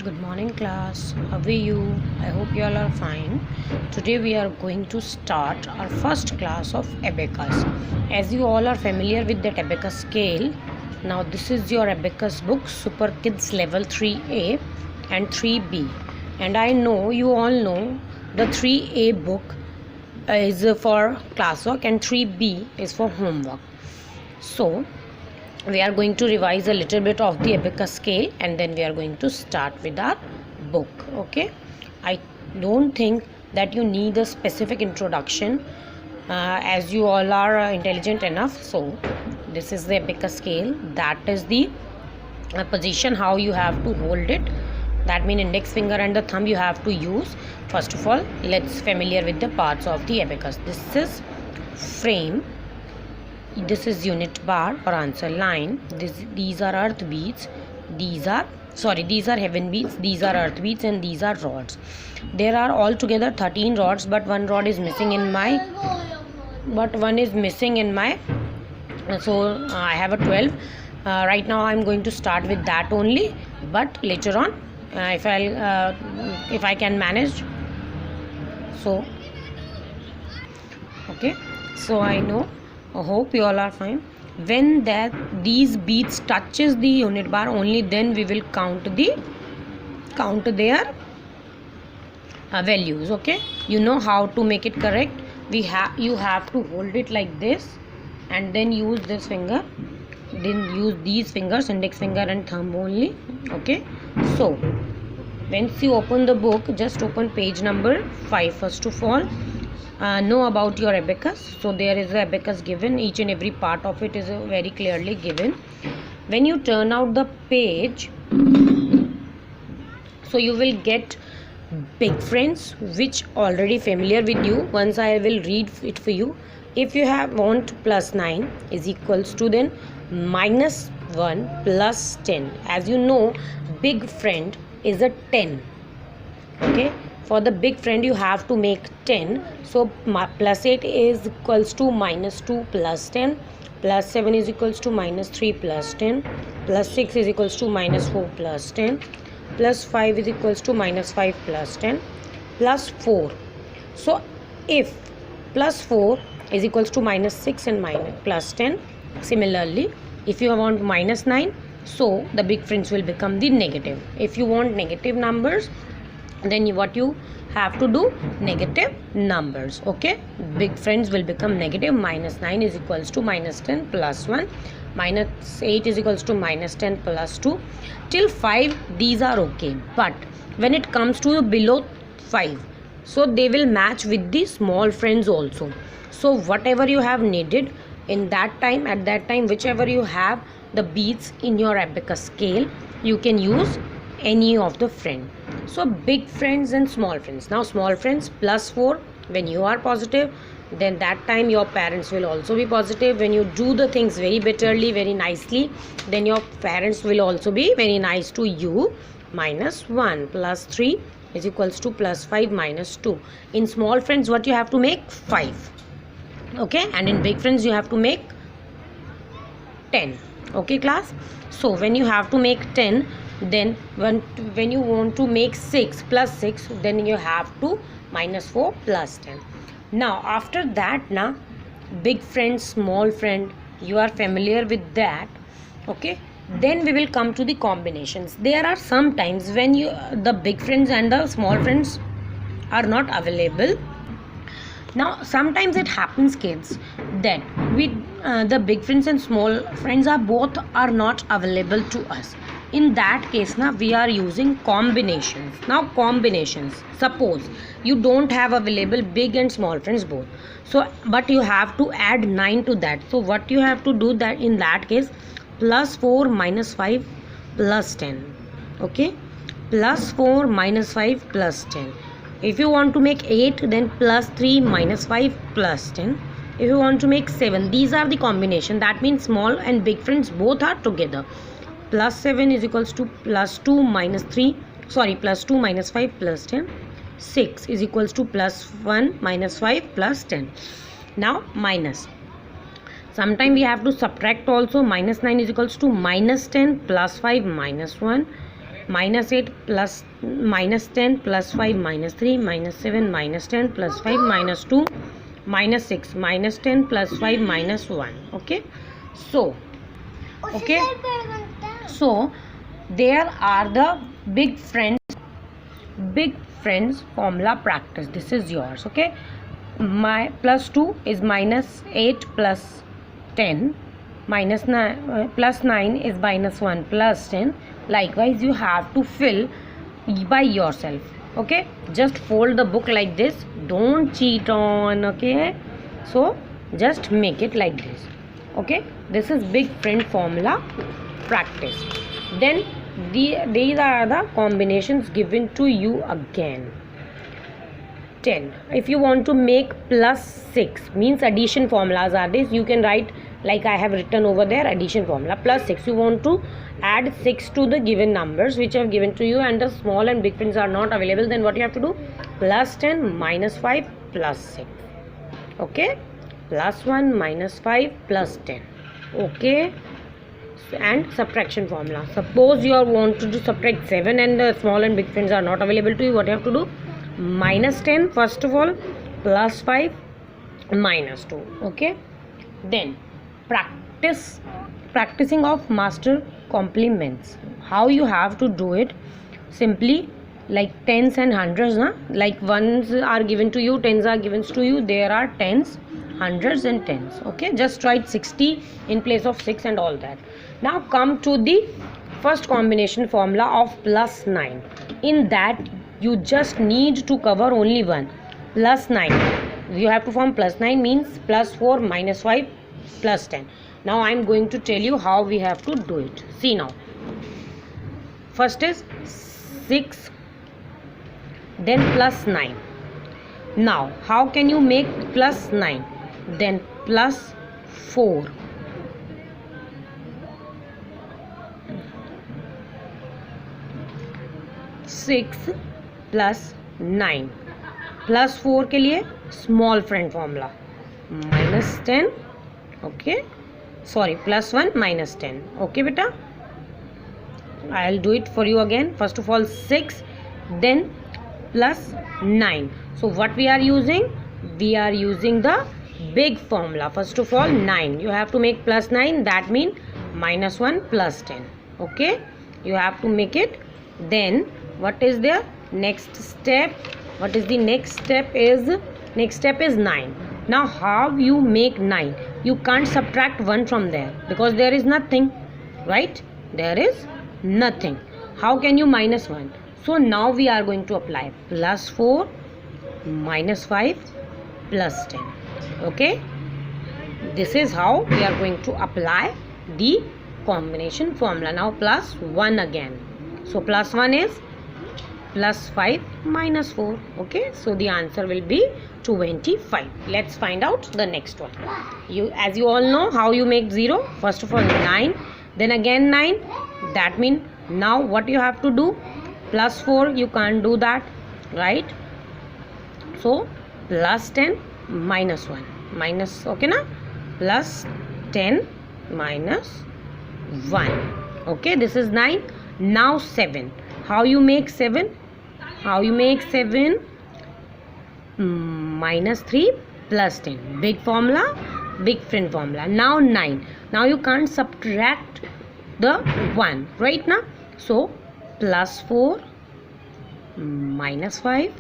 Good morning, class. How are you? I hope you all are fine. Today we are going to start our first class of abacus. As you all are familiar with that abacus scale, now this is your abacus book, Super Kids Level 3A and 3B. And I know you all know the 3A book is for classwork and 3B is for homework. So we are going to revise a little bit of the abacus scale and then we are going to start with our book. Okay, I don't think that you need a specific introduction as you all are intelligent enough. So this is the abacus scale. That is the position how you have to hold it. That means index finger and the thumb you have to use. First of all, let's familiar with the parts of the abacus. This is frame, this is unit bar or answer line. These are earth beads, these are heaven beads, these are earth beads, and these are rods. There are altogether 13 rods, but one is missing in my so I have a 12. Right now I'm going to start with that only, but later on if I can manage. So okay, so I know, I hope you all are fine. When these beads touches the unit bar, only then we will count their values. Okay, you know how to make it correct. You have to hold it like this and then use this finger, then use these fingers, index finger and thumb only. Okay, so once you open the book, just open page number 5 first of all. Know about your abacus. So there is the abacus given, each and every part of it is very clearly given. When you turn out the page, so you will get big friends which already familiar with you. Once I will read it for you. If you want plus 9 is equals to then minus 1 plus 10. As you know, big friend is a 10. Okay, for the big friend you have to make 10. So plus 8 is equals to minus 2 plus 10, plus 7 is equals to minus 3 plus 10, plus 6 is equals to minus 4 plus 10, plus 5 is equals to minus 5 plus 10, plus 4. So if plus 4 is equals to minus 6 and minus plus 10, similarly if you want minus 9, so the big friends will become the negative. If you want negative numbers, then what you have to do, negative numbers. Okay, big friends will become negative. Minus 9 is equals to minus 10 plus 1, minus 8 is equals to minus 10 plus 2 till 5. These are okay, but when it comes to below 5, so they will match with the small friends also. So whatever you have needed in that time, at that time, whichever you have the beads in your abacus scale, you can use any of the friend. So big friends and small friends. Now small friends plus 4, when you are positive, then that time your parents will also be positive. When you do the things very betterly, very nicely, then your parents will also be very nice to you. Minus 1 plus 3 is equals to plus 5 minus 2. In small friends what you have to make? 5. Okay, and in big friends you have to make 10. Okay class, so when you have to make 10, then when you want to make 6 plus 6, then you have to minus 4 plus 10. Now after that, now big friend, small friend, you are familiar with that. Okay, then we will come to the combinations. There are some times when the big friends and the small friends are not available. Now sometimes it happens, kids, that the big friends and small friends are not available to us. In that case, now we are using combinations. Now combinations, suppose you don't have available big and small friends both, so but you have to add 9 to that. So what you have to do, that in that case, plus 4 minus 5 plus 10. Okay, plus 4 minus 5 plus 10. If you want to make 8, then plus 3 minus 5 plus 10. If you want to make 7, these are the combination. That means small and big friends both are together. Plus 7 is equals to plus 2 minus 5 plus 10. 6 is equals to plus 1 minus 5 plus 10. Now minus. Sometimes we have to subtract also. Minus 9 is equals to minus 10 plus 5 minus 1. minus 8 plus minus 10 plus 5 minus 3 minus 7 minus 10 plus 5 minus 2 minus 6 minus 10 plus 5 minus 1. Okay, so okay, so there are the big friends formula practice. This is yours. Okay, my plus 2 is minus 8 plus 10, minus 9 plus 9 is minus 1 plus 10. Likewise you have to fill by yourself. Okay, just fold the book like this, don't cheat on. Okay, so just make it like this. Okay, this is big friend formula practice. Then these are the combinations given to you again. 10. If you want to make plus 6, means addition formulas are this. You can write like I have written over there, addition formula. Plus 6, you want to add 6 to the given numbers which I have given to you, and the small and big friends are not available. Then what you have to do? Plus 10 minus 5 plus 6. Okay, plus 1 minus 5 plus 10. Okay, and subtraction formula. Suppose you want to do subtract 7 and the small and big friends are not available to you. What you have to do? Minus 10 first of all, plus 5 minus 2. Okay, then practicing of master complements. How you have to do it? Simply like tens and hundreds, na? Like ones are given to you, tens are given to you. There are tens, hundreds and tens. Okay, just write 60 in place of 6 and all that. Now come to the first combination formula of plus 9. In that you just need to cover only one, plus 9. You have to form plus 9 means plus 4 minus 5 plus 10. Now I am going to tell you how we have to do it. See now. First is 6, then plus 9. Now how can you make plus 9? Then plus 4. Six plus 9 plus 4 के लिए small friend formula minus 10. Okay, sorry, plus 1 minus 10. Okay beta, I'll do it for you again. First of all 6, then plus 9. So what we are using? We are using the big formula. First of all 9, you have to make plus 9, that means minus 1 plus 10. Okay, you have to make it. Then what is the next step? What is the next step? Next step is 9. Now how you make 9? You can't subtract 1 from there because there is nothing, right? There is nothing. How can you minus 1? So now we are going to apply plus 4 minus 5 plus 10. Okay, this is how we are going to apply the combination formula. Now plus 1 again. So plus 1 is plus 5 minus 4. Okay, so the answer will be 25. Let's find out the next one. As you all know how you make 0. First of all 9, then again 9. That means now what you have to do? Plus 4, you can't do that, right? So plus 10 minus 1 minus, okay na, plus 10 minus 1. Okay, this is 9. Now 7. How you make 7? How you make 7? Minus 3 plus 10. Big formula, big friend formula. Now 9. Now you can't subtract the 1, right now? So plus 4 minus 5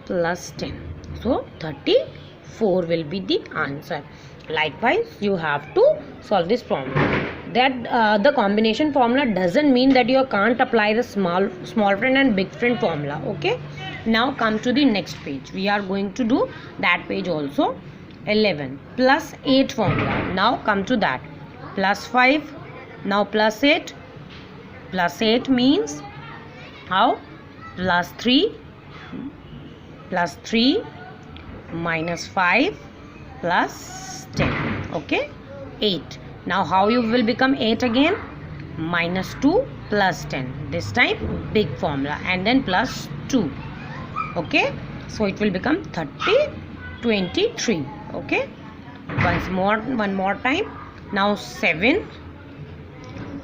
plus 10. So 34 will be the answer. Likewise, you have to solve this problem. That the combination formula doesn't mean that you can't apply the small friend and big friend formula. Okay, now come to the next page. We are going to do that page also. 11 plus 8 formula. Now come to that. Plus 5. Now plus 8. Plus 8 means how? Plus 3 minus 5 plus 10. Okay, 8. Now how you will become 8 again? Minus 2 plus 10. This time big formula, and then plus 2. Okay, so it will become 23. Okay, one more time. Now 7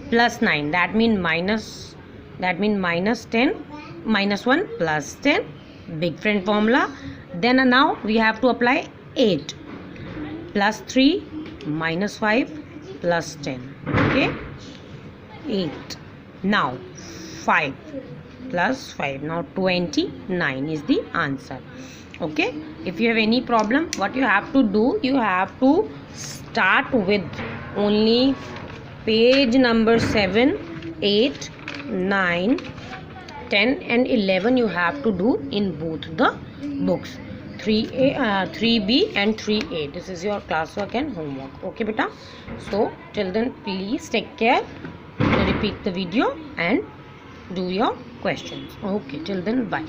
plus 9, that means minus that means minus 10 minus 1 plus 10, big friend formula. Then now we have to apply 8 plus 3 minus 5 plus 10. Okay, 8. Now 5 plus 5, now 29 is the answer. Okay, if you have any problem, what you have to do, you have to start with only page number 7, 8, 9, 10 and 11 you have to do in both the books, 3B and 3A. This is your classwork and homework. Okay beta, so till then please take care, repeat the video and do your questions. Okay, till then bye.